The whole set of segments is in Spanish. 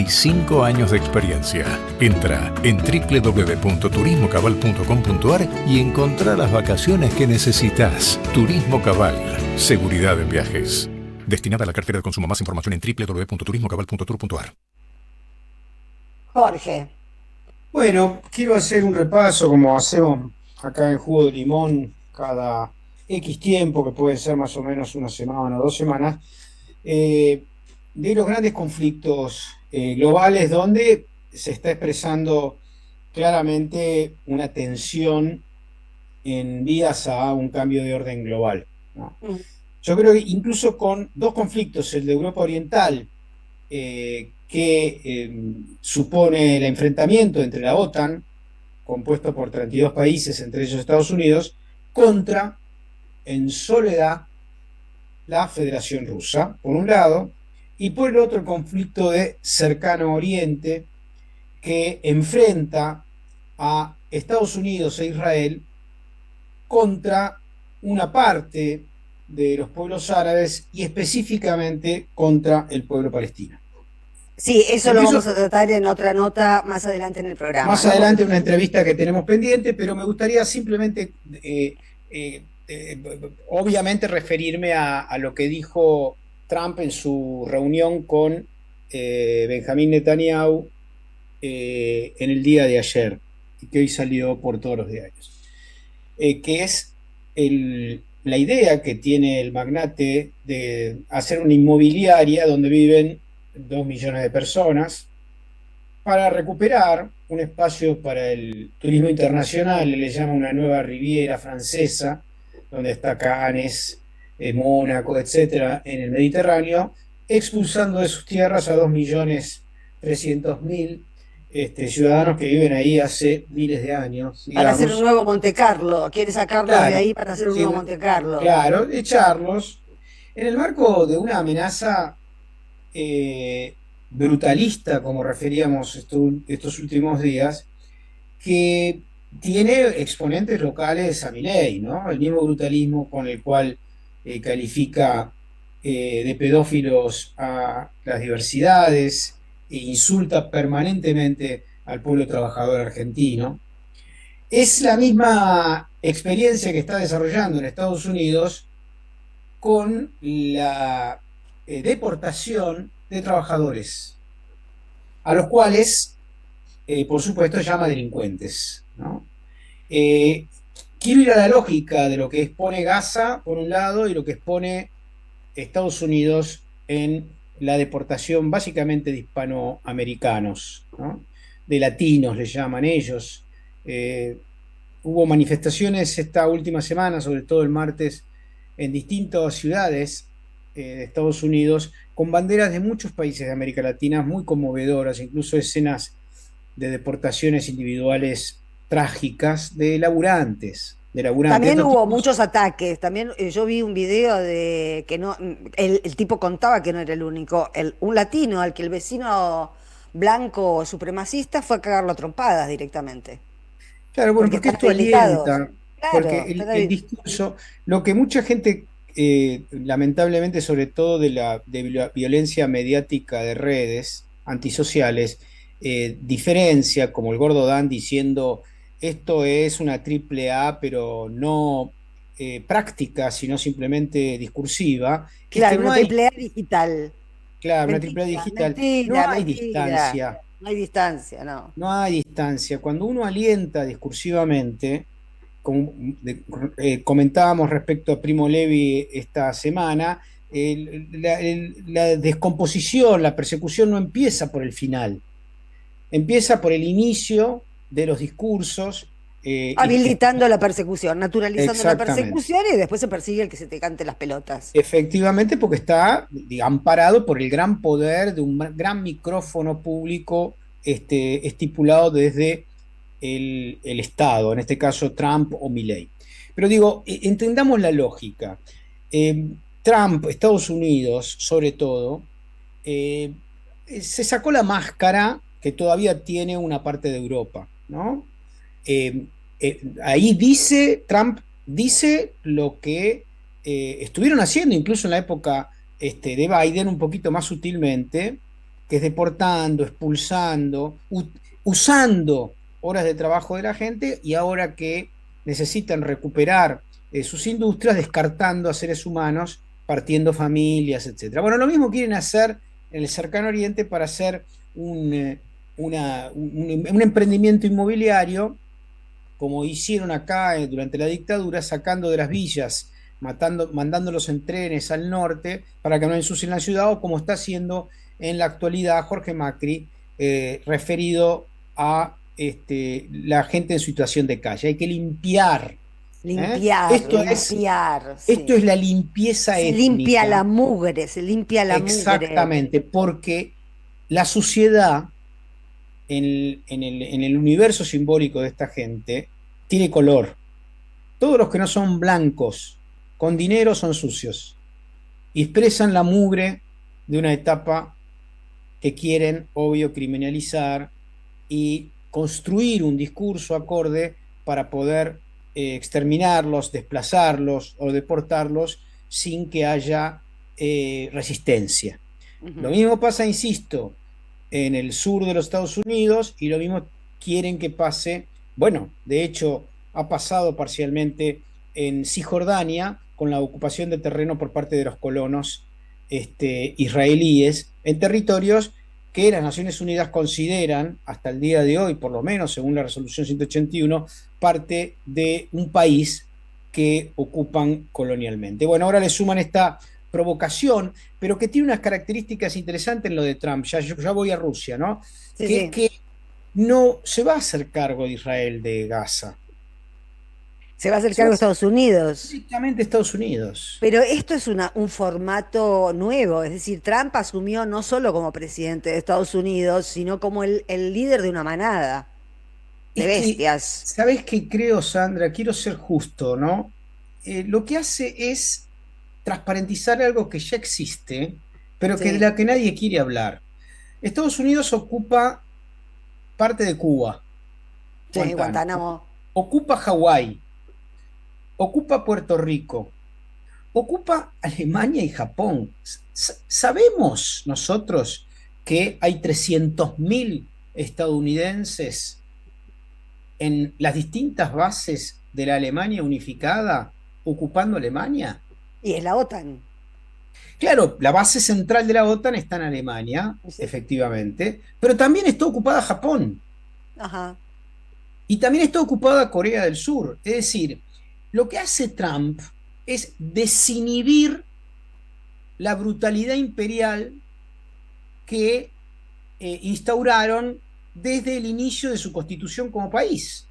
5 años de experiencia. Entra en www.turismocabal.com.ar y encontrá las vacaciones que necesitas. Turismo Cabal. Seguridad en viajes. Destinada a la cartera de consumo. Más información en www.turismocabal.tour.ar. Jorge. Bueno, quiero hacer un repaso como hacemos acá en Jugo de Limón cada X tiempo, que puede ser más o menos una semana o 2 semanas, de los grandes conflictos globales donde se está expresando claramente una tensión en vías a un cambio de orden global, ¿no? Yo creo que incluso con dos conflictos, el de Europa Oriental, que supone el enfrentamiento entre la OTAN, compuesto por 32 países, entre ellos Estados Unidos, contra, en soledad, la Federación Rusa, por un lado, y por el otro el conflicto de Cercano Oriente, que enfrenta a Estados Unidos e Israel contra una parte de los pueblos árabes y específicamente contra el pueblo palestino. Sí, eso lo vamos a tratar en otra nota más adelante en el programa. Más adelante una entrevista que tenemos pendiente, pero me gustaría simplemente, obviamente, referirme a lo que dijo Trump en su reunión con Benjamín Netanyahu en el día de ayer, y que hoy salió por todos los diarios, que es la idea que tiene el magnate de hacer una inmobiliaria donde viven 2 millones de personas para recuperar un espacio para el turismo internacional. Le llama una nueva Riviera francesa, donde está Cannes, Mónaco, etcétera, en el Mediterráneo, expulsando de sus tierras a 2.300.000 ciudadanos que viven ahí hace miles de años. Para hacer un nuevo Monte Carlo, quiere sacarlos de ahí para hacer un nuevo Monte Carlo. Claro, echarlos en el marco de una amenaza brutalista, como referíamos estos últimos días, que tiene exponentes locales a Milei, ¿no? El mismo brutalismo con el cual califica de pedófilos a las diversidades e insulta permanentemente al pueblo trabajador argentino. Es la misma experiencia que está desarrollando en Estados Unidos con la deportación de trabajadores, a los cuales, por supuesto, llama delincuentes, ¿no? Quiero ir a la lógica de lo que expone Gaza, por un lado, y lo que expone Estados Unidos en la deportación básicamente de hispanoamericanos, ¿no? De latinos, les llaman ellos. Hubo manifestaciones esta última semana, sobre todo el martes, en distintas ciudades de Estados Unidos, con banderas de muchos países de América Latina, muy conmovedoras, incluso escenas de deportaciones individuales trágicas de laburantes. También hubo muchos ataques. También yo vi un video de que no, el tipo contaba que no era el único, un latino al que el vecino blanco supremacista fue a cagarlo a trompadas directamente. Claro, bueno, porque esto alienta, porque el discurso, lo que mucha gente, lamentablemente, sobre todo de la violencia mediática de redes antisociales, diferencia, como el Gordo Dan diciendo esto es una triple A, pero no práctica, sino simplemente discursiva. Claro, una triple A digital. Claro, una triple A digital. No hay distancia. No hay distancia, no. No hay distancia. Cuando uno alienta discursivamente, como comentábamos respecto a Primo Levi esta semana, la descomposición, la persecución no empieza por el final, empieza por el inicio de los discursos. Habilitando la persecución, naturalizando la persecución, y después se persigue el que se te cante las pelotas. Efectivamente, porque está amparado por el gran poder de un gran micrófono público estipulado desde el Estado, en este caso Trump o Milei. Pero digo, entendamos la lógica. Trump, Estados Unidos, sobre todo, se sacó la máscara que todavía tiene una parte de Europa, ¿no? Ahí Trump dice lo que estuvieron haciendo incluso en la época de Biden, un poquito más sutilmente, que es deportando, expulsando, usando horas de trabajo de la gente, y ahora que necesitan recuperar sus industrias, descartando a seres humanos, partiendo familias, etc. Bueno, lo mismo quieren hacer en el Cercano Oriente para hacer un emprendimiento inmobiliario, como hicieron acá durante la dictadura, sacando de las villas, mandándolos en trenes al norte para que no ensucien la ciudad, o como está haciendo en la actualidad Jorge Macri, referido a la gente en situación de calle. Hay que limpiar. Esto Sí. es la limpieza Se limpia la étnica. mugre, se limpia la mugre. Exactamente, porque la suciedad en el universo simbólico de esta gente tiene color. Todos los que no son blancos, con dinero, son sucios. Y expresan la mugre de una etapa que quieren, obvio, criminalizar y construir un discurso acorde para poder exterminarlos, desplazarlos o deportarlos sin que haya resistencia. Lo mismo pasa, insisto, en el sur de los Estados Unidos, y lo mismo quieren que pase, bueno, de hecho ha pasado parcialmente en Cisjordania con la ocupación de terreno por parte de los colonos israelíes en territorios que las Naciones Unidas consideran, hasta el día de hoy, por lo menos según la resolución 181, parte de un país que ocupan colonialmente. Bueno, ahora le suman esta provocación, pero que tiene unas características interesantes en lo de Trump. Ya voy a Rusia, ¿no? Sí, Que es sí. que no se va a hacer cargo de Israel de Gaza. Se va a hacer Se va cargo a de hacer Estados Unidos. directamente Estados Unidos. Pero esto es un formato nuevo, es decir, Trump asumió no solo como presidente de Estados Unidos, sino como el líder de una manada de Es que, bestias. ¿sabés qué creo, Sandra? Quiero ser justo, ¿no? Lo que hace es transparentizar algo que ya existe, pero que de Sí, la que nadie quiere hablar. Estados Unidos ocupa parte de Cuba, sí, Guantánamo, Guantánamo. ocupa Hawái, ocupa Puerto Rico, ocupa Alemania y Japón. Sabemos nosotros que hay 300.000 estadounidenses en las distintas bases de la Alemania unificada ocupando Alemania. Y es la OTAN. Claro, la base central de la OTAN está en Alemania, Sí. efectivamente, pero también está ocupada Japón Ajá. y también está ocupada Corea del Sur. Es decir, lo que hace Trump es desinhibir la brutalidad imperial que instauraron desde el inicio de su constitución como país.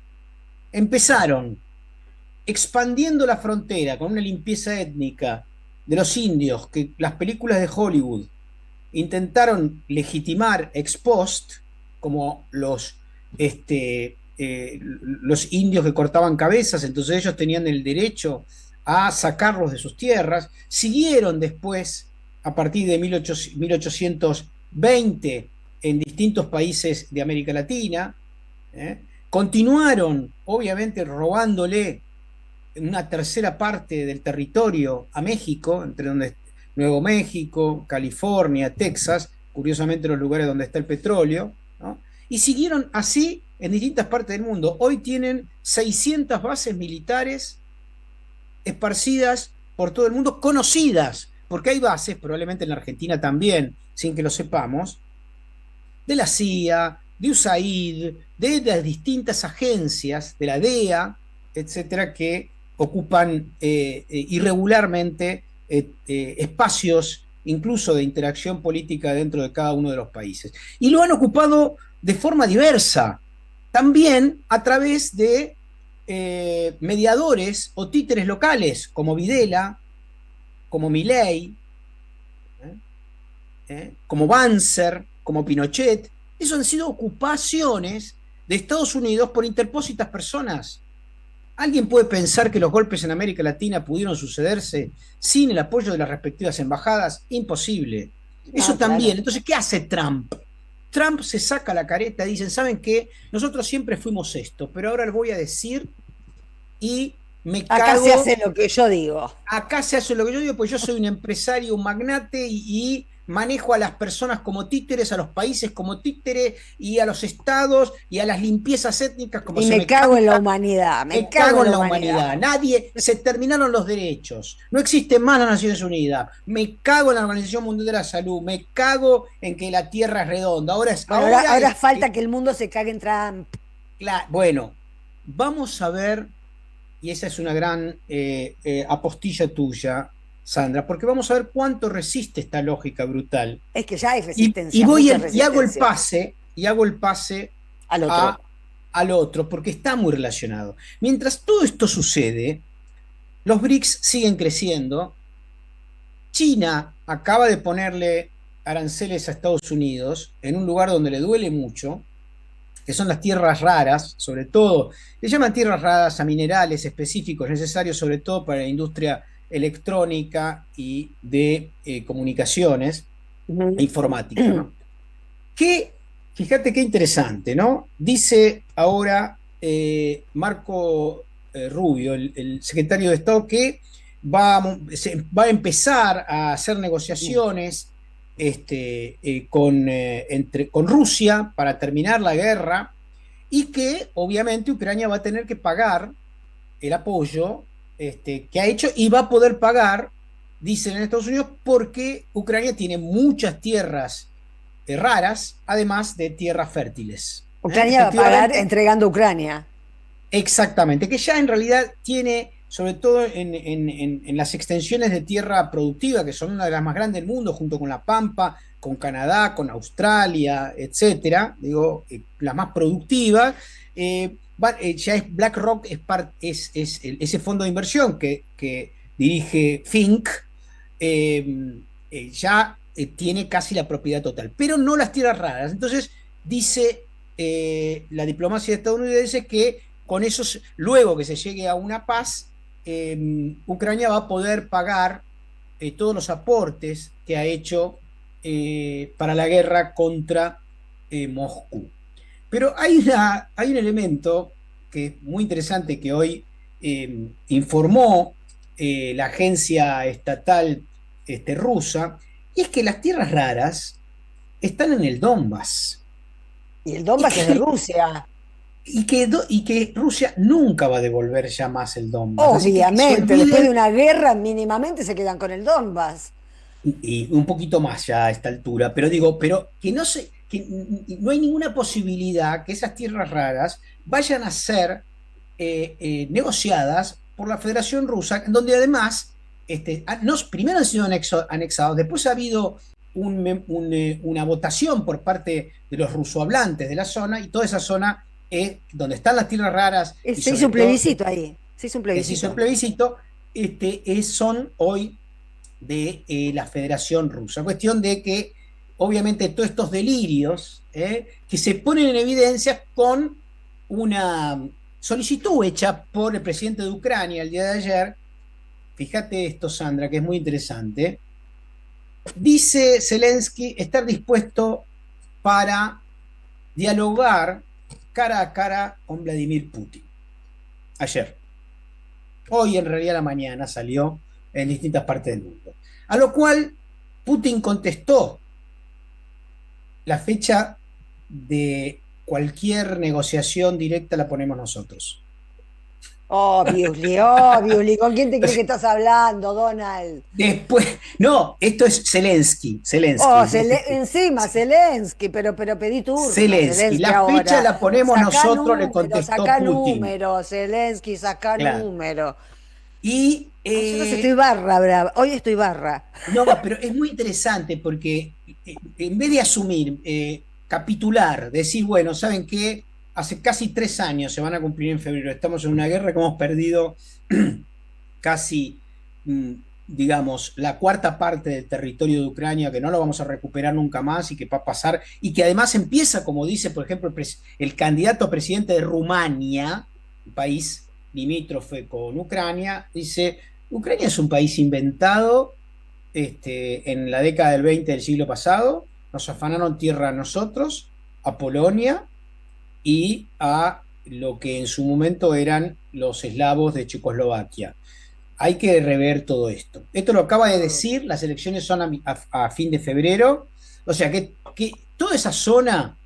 Empezaron expandiendo la frontera con una limpieza étnica de los indios que las películas de Hollywood intentaron legitimar ex post, como los indios que cortaban cabezas, entonces ellos tenían el derecho a sacarlos de sus tierras. Siguieron después, a partir de 1820, en distintos países de América Latina. Continuaron, obviamente, robándole una tercera parte del territorio a México, entre donde Nuevo México, California, Texas, curiosamente los lugares donde está el petróleo, ¿no? Y siguieron así en distintas partes del mundo. Hoy tienen 600 bases militares esparcidas por todo el mundo, conocidas, porque hay bases, probablemente en la Argentina también, sin que lo sepamos, de la CIA, de USAID, de las distintas agencias, de la DEA, etcétera, que ocupan irregularmente espacios incluso de interacción política dentro de cada uno de los países. Y lo han ocupado de forma diversa, también a través de mediadores o títeres locales, como Videla, como Milei, como Banzer, como Pinochet. Eso han sido ocupaciones de Estados Unidos por interpósitas personas. ¿Alguien puede pensar que los golpes en América Latina pudieron sucederse sin el apoyo de las respectivas embajadas? Imposible. Eso No, también. claro. Entonces, ¿qué hace Trump? Trump se saca la careta, dicen, ¿saben qué? Nosotros siempre fuimos esto, pero ahora lo voy a decir y me Acá se cago. hace lo que yo digo. Acá se hace lo que yo digo, pues yo soy un empresario, un magnate y manejo a las personas como títeres, a los países como títeres, y a los estados, y a las limpiezas étnicas como Y se me me cago en la canta. humanidad, Me cago en la humanidad. Nadie, se terminaron los derechos. No existen más las Naciones Unidas. Me cago en la Organización Mundial de la Salud. Me cago en que la Tierra es redonda. Bueno, ahora falta que el mundo se cague en Trump. Bueno, vamos a ver, y esa es una gran apostilla tuya, Sandra, porque vamos a ver cuánto resiste esta lógica brutal. Es que ya hay Y resistencia, voy mucha y hago el resistencia pase al otro. al otro, porque está muy relacionado. Mientras todo esto sucede, los BRICS siguen creciendo. China acaba de ponerle aranceles a Estados Unidos en un lugar donde le duele mucho, que son las tierras raras, sobre todo, le llaman tierras raras a minerales específicos necesarios sobre todo para la industria electrónica y de comunicaciones e informática, ¿no? Que, fíjate qué interesante, ¿no? Dice ahora Marco Rubio, el secretario de Estado, que va a empezar a hacer negociaciones con Rusia para terminar la guerra, y que obviamente Ucrania va a tener que pagar el apoyo que ha hecho, y va a poder pagar, dicen en Estados Unidos, porque Ucrania tiene muchas tierras raras, además de tierras fértiles. Ucrania va a pagar entregando Ucrania. Exactamente, que ya en realidad tiene, sobre todo en las extensiones de tierra productiva, que son una de las más grandes del mundo, junto con La Pampa, con Canadá, con Australia, etcétera, digo, las más productivas. Ya es BlackRock, es ese fondo de inversión que dirige Fink, ya tiene casi la propiedad total, pero no las tierras raras. Entonces dice la diplomacia estadounidense que con eso, luego que se llegue a una paz, Ucrania va a poder pagar todos los aportes que ha hecho para la guerra contra Moscú. Pero hay un elemento que es muy interesante que hoy informó la agencia estatal rusa, y es que las tierras raras están en el Donbass. Y el Donbass es de Rusia. Y que Rusia nunca va a devolver ya más el Donbass. Obviamente, después de una guerra mínimamente se quedan con el Donbass. Y un poquito más ya a esta altura, pero digo, que no hay ninguna posibilidad que esas tierras raras vayan a ser negociadas por la Federación Rusa, donde además primero han sido anexados, después ha habido una votación por parte de los rusohablantes de la zona, y toda esa zona donde están las tierras raras. Se hizo un plebiscito ahí. Se hizo un plebiscito. Son hoy de la Federación Rusa. Cuestión de que, obviamente, todos estos delirios que se ponen en evidencia con una solicitud hecha por el presidente de Ucrania el día de ayer. Fíjate esto, Sandra, que es muy interesante. Dice Zelensky estar dispuesto para dialogar cara a cara con Vladimir Putin. Ayer. Hoy, en realidad, a la mañana salió en distintas partes del mundo. A lo cual Putin contestó: la fecha de cualquier negociación directa la ponemos nosotros. Obviously, ¿con quién te crees que estás hablando, Donald? Después, no, esto es Zelensky. Encima Zelensky, pero pedí turno. Zelensky, la fecha la ponemos nosotros, le contestó saca Putin. Número, Zelensky, saca número. Y estoy barra, hoy estoy barra. No, pero es muy interesante porque en vez de asumir, capitular, decir, bueno, ¿saben qué? Hace casi 3 años, se van a cumplir en febrero, estamos en una guerra que hemos perdido casi, digamos, la 1/4 parte del territorio de Ucrania, que no lo vamos a recuperar nunca más y que va a pasar, y que además empieza, como dice, por ejemplo, el candidato a presidente de Rumania, un país limítrofe con Ucrania, dice: Ucrania es un país inventado en la década del 20 del siglo pasado, nos afanaron tierra a nosotros, a Polonia y a lo que en su momento eran los eslavos de Checoslovaquia. hay que rever todo esto. Esto lo acaba de decir, las elecciones son a fin de febrero, o sea que toda esa zona,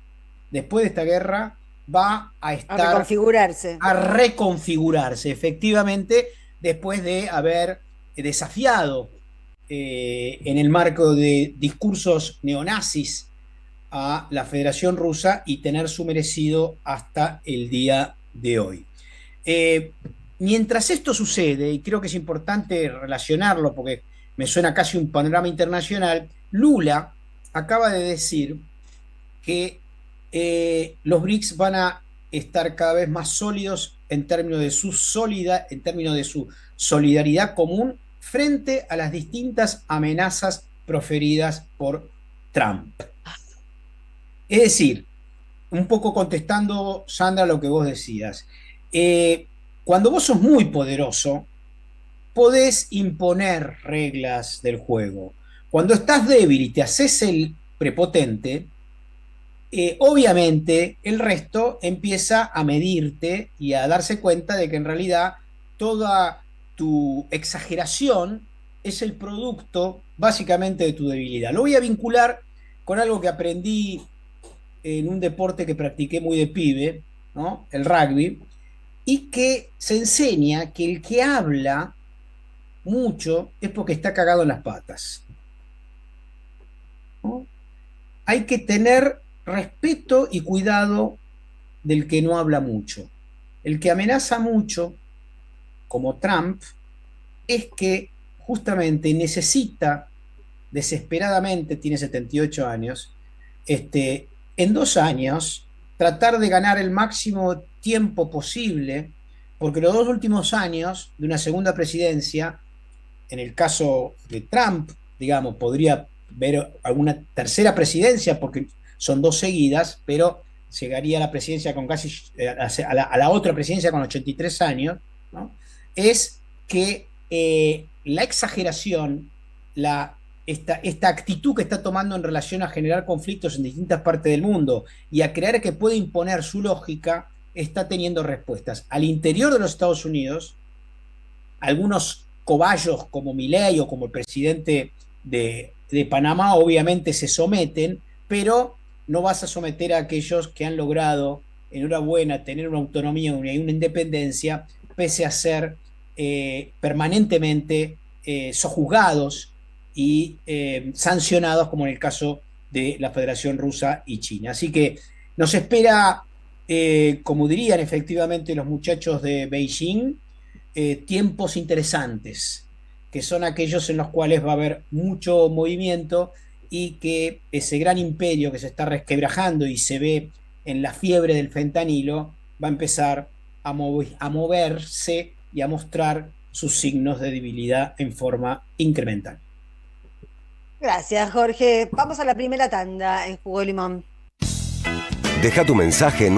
después de esta guerra, va a A estar reconfigurarse. a reconfigurarse, efectivamente, después de haber desafiado en el marco de discursos neonazis a la Federación Rusa y tener su merecido hasta el día de hoy. Eh, Mientras esto sucede, y creo que es importante relacionarlo porque me suena casi un panorama internacional, Lula acaba de decir que los BRICS van a estar cada vez más sólidos en términos de en términos de su solidaridad común frente a las distintas amenazas proferidas por Trump. Es decir, un poco contestando, Sandra, lo que vos decías, cuando vos sos muy poderoso, podés imponer reglas del juego. Cuando estás débil y te haces el prepotente, obviamente el resto empieza a medirte y a darse cuenta de que en realidad toda tu exageración es el producto básicamente de tu debilidad. Lo voy a vincular con algo que aprendí en un deporte que practiqué muy de pibe, ¿no? El rugby, y que se enseña que el que habla mucho es porque está cagado en las patas, ¿no? Hay que tener respeto y cuidado del que no habla mucho. El que amenaza mucho, como Trump, es que justamente necesita desesperadamente, tiene 78 años, en 2 años tratar de ganar el máximo tiempo posible, porque los 2 últimos años de una segunda presidencia, en el caso de Trump, digamos, podría ver alguna tercera presidencia, porque son 2 seguidas, pero llegaría a la presidencia con casi, a la otra presidencia con 83 años, ¿no? Es que la exageración, esta actitud que está tomando en relación a generar conflictos en distintas partes del mundo y a creer que puede imponer su lógica, está teniendo respuestas. Al interior de los Estados Unidos, algunos cobayos como Milei o como el presidente de Panamá obviamente se someten, pero no vas a someter a aquellos que han logrado, enhorabuena, tener una autonomía y una independencia, pese a ser permanentemente sojuzgados y sancionados, como en el caso de la Federación Rusa y China. Así que nos espera, como dirían efectivamente los muchachos de Beijing, tiempos interesantes, que son aquellos en los cuales va a haber mucho movimiento y que ese gran imperio que se está resquebrajando y se ve en la fiebre del fentanilo va a empezar a moverse y a mostrar sus signos de debilidad en forma incremental. Gracias, Jorge. Vamos a la primera tanda en Jugo de Limón. Deja tu mensaje en